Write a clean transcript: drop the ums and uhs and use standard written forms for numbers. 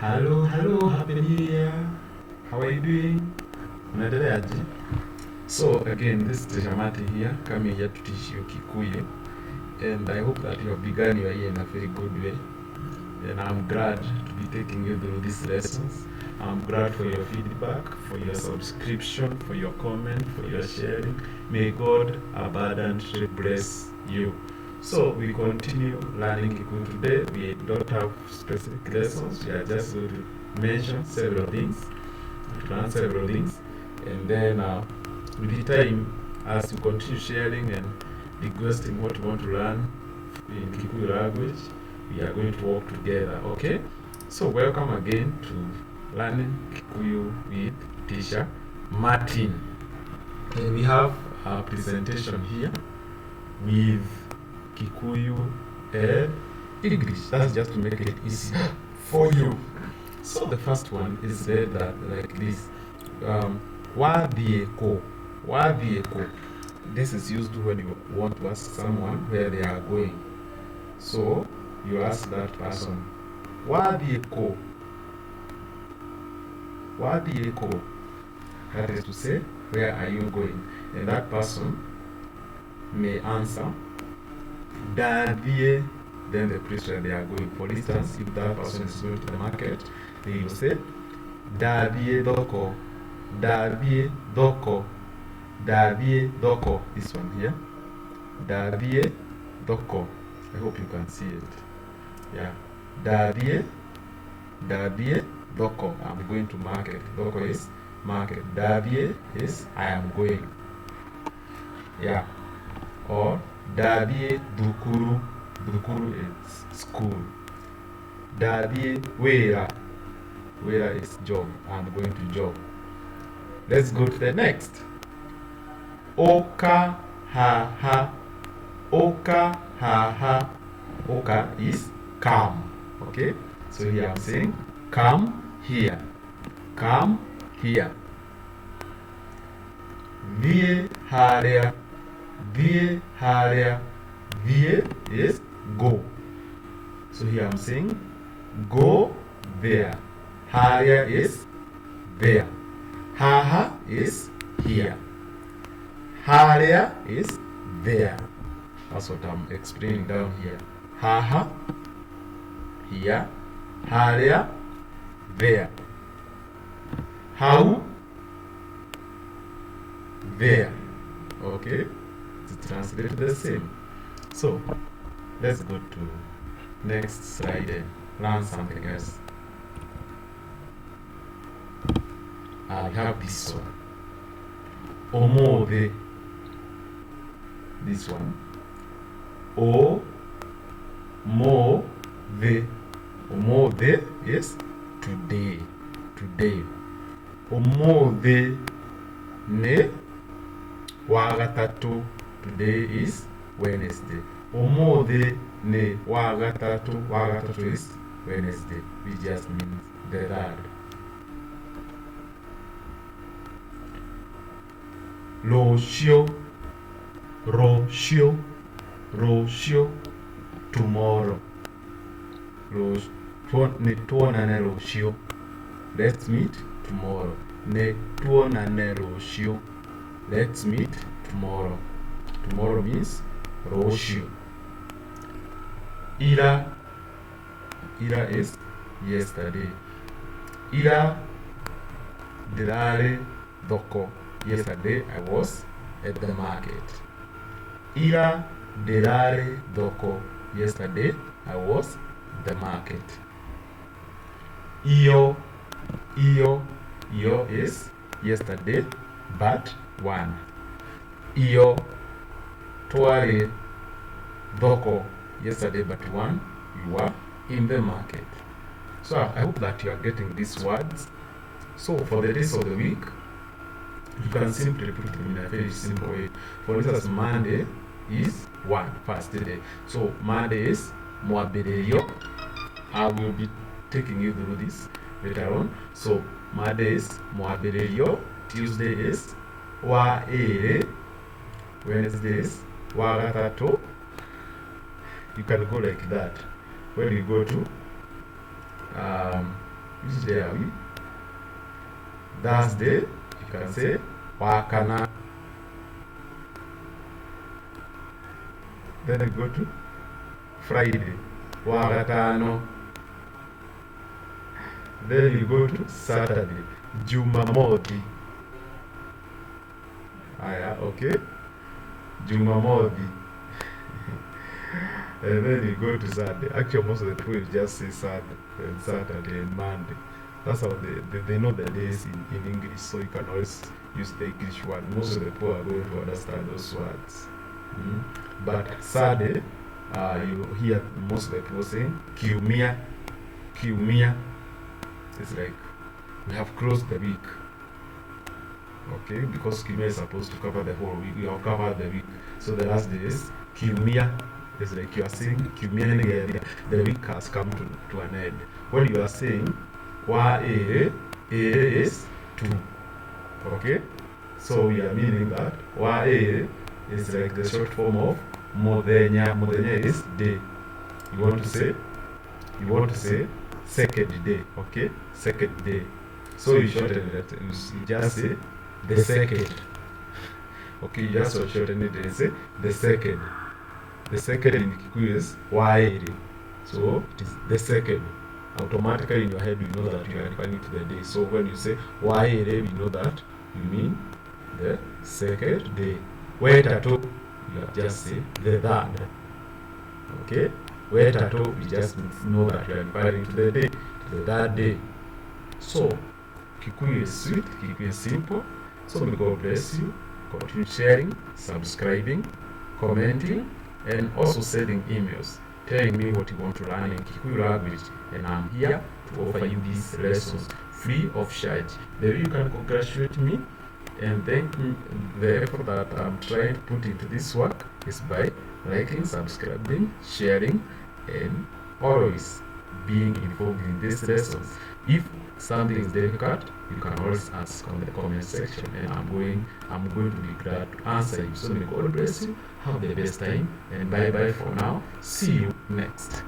Hello, happy new year. How are you doing? Unaendeleaje? So again, this is Teshamati here, coming here to teach you Kikuyu, and I hope that you have begun your year in a very good way. And I'm glad to be taking you through these lessons. I'm glad for your feedback, for your subscription, for your comment, for your sharing. May God abundantly bless you. So we continue learning Kikuyu today. We don't have specific lessons. We are just going to mention several things, learn several things, and then with the time, as we continue sharing and requesting what you want to learn in Kikuyu language, we are going to work together. Okay? So welcome again to learning Kikuyu with teacher Martin. And we have a presentation here with Kikuyu and English. That's just to make it easy for you. So the first one is read that like this. Wadieko. This is used when you want to ask someone where they are going. So you ask that person, Wadieko. That is to say, where are you going? And that person may answer, Dadie, then the place where they are going. For instance, if that person is going to the market, they will say, Dadie doko. This one here. Dadie doko. I hope you can see it. Yeah. Dadie doko. I'm going to market. Doko is market. Dadie is I am going. Yeah. Or Dadie dukuru. Dukuru is school. Dadie wera. Wera is job. I'm going to job. Let's go to the next. Oka ha ha. Oka is come. Okay? So here I'm saying come here. Come here. Vie haria. Vie is go. So here I'm saying go there. Haria is there. Haha is here. Haria is there. That's what I'm explaining down here. Haha, here. Haria, there. How, there. Okay? To translate the same. So, let's go to next slide and learn something else. I have this one. Omode. This one. Omode is today. Omode ne wagatatu. Today is Wednesday. Omode ne wagatatu. Wagatatu is Wednesday, which just means the third. Roshio, tomorrow. Ne tuonane roshio. Let's meet tomorrow. Ne tuonane roshio. Let's meet tomorrow. Tomorrow means roshio. Ira is yesterday. Ira dirare doko. Yesterday I was at the market. Ira derare doko. Yesterday I was at the market. Iyo is yesterday but one. Iyo tware doko. Yesterday but one. You are in the market. So I hope that you are getting these words. So for the rest of the week, you can simply put them in a very simple way. For instance, Monday is first day. So Monday is Moabereyo. I will be taking you through this later on. So Monday is Moabereyo. Tuesday is Waere. Wednesday is Wagatato. You can go like that. When you go to Which day are we? Thursday. You can say wakana. Then you go to Friday. Wagatano. Then you go to Saturday. Jumamosi. Okay. Jumamosi. And then you go to Saturday. Actually, most of the people just say Saturday and Monday. That's how they know the days in English, so you can always use the English word. Most of the people are going to understand those words. But Saturday, you hear most of the people saying Kiumia. Kiumia. It's like we have closed the week. Okay, because Kiumia is supposed to cover the whole week. We have covered the week. So the last day is Kiumia. It's like you are saying Kiumia, the week has come to an end. When you are saying Wa-e is 2. Okay? So we are meaning that Wa-e is like the short form of Modenya. Modenya is day. You want to say second day. Okay? Second day. So you shorten it. You just say the second. Okay, you just shorten it and say the second. The second in Kikuyu is Wa-e. So it is the second. Automatically in your head, you know that you are referring to the day. So when you say Wa-e, you know that you mean the second day. Wetatu, you just say the third. Okay? Wetatu, you just know that you are referring to the day, to the third day. So Kikuyu is sweet, Kikuyu is simple. So may God bless you. Continue sharing, subscribing, commenting, and also sending emails telling me what you want to learn in Kikuyu language, and I'm here to offer you these lessons free of charge. The way you can congratulate me and thank me the effort that I'm trying to put into this work is by liking, subscribing, sharing, and always being involved in these lessons. If something is difficult, you can always ask on the comment section, and I'm going to be glad to answer you. So may God bless you. Have the best time, and bye bye for now. See you next.